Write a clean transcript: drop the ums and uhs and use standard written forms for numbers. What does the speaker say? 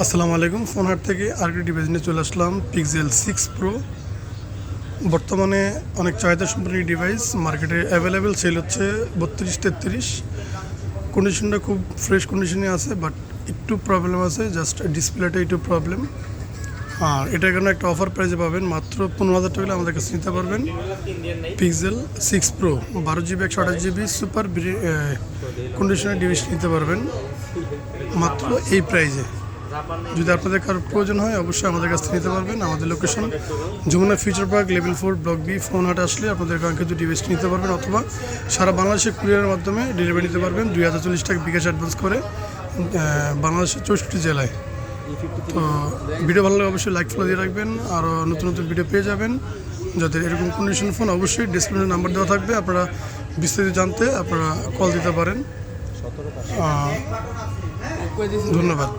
আসসালামু আলাইকুম। ফোন হাট থেকে আরেকটি ডিভাইস নিয়ে চলে আসলাম, পিক্সেল 6 প্রো। বর্তমানে অনেক চাহিদা সম্পন্ন এই ডিভাইস মার্কেটে অ্যাভেলেবেল সেল হচ্ছে 32-33। কন্ডিশনটা খুব ফ্রেশ কন্ডিশনে আছে, বাট একটু প্রবলেম আছে, জাস্ট ডিসপ্লেটা একটু প্রবলেম। আর এটার কারণে একটা অফার প্রাইসে পাবেন, মাত্র 15,000 টাকা আমাদের কাছে নিতে পারবেন। Pixel 6 pro 12GB 128GB super কন্ডিশনের ডিভাইস নিতে পারবেন মাত্র এই প্রাইজে। যদি আপনাদের কারোর প্রয়োজন হয় অবশ্যই আমাদের কাছ থেকে নিতে পারবেন। আমাদের location Jamuna Future Park, level 4, block B. Phone হাটে আসলে আপনাদের কাঙ্ক্ষিত ডিভাইসটি নিতে পারবেন, অথবা সারা বাংলাদেশে কুরিয়ারের মাধ্যমে ডেলিভারি নিতে পারবেন 2040 টাকা বিকাশ অ্যাডভান্স করে, বাংলাদেশের 64 জেলায়। তো ভিডিও ভালো লাগে অবশ্যই লাইক ফলো দিয়ে রাখবেন, আরও নতুন নতুন ভিডিও পেয়ে যাবেন। যাদের এরকম কন্ডিশন ফোন অবশ্যই ডিসপ্লে নাম্বার দেওয়া থাকবে, আপনারা বিস্তারিত জানতে আপনারা কল দিতে পারেন। ধন্যবাদ।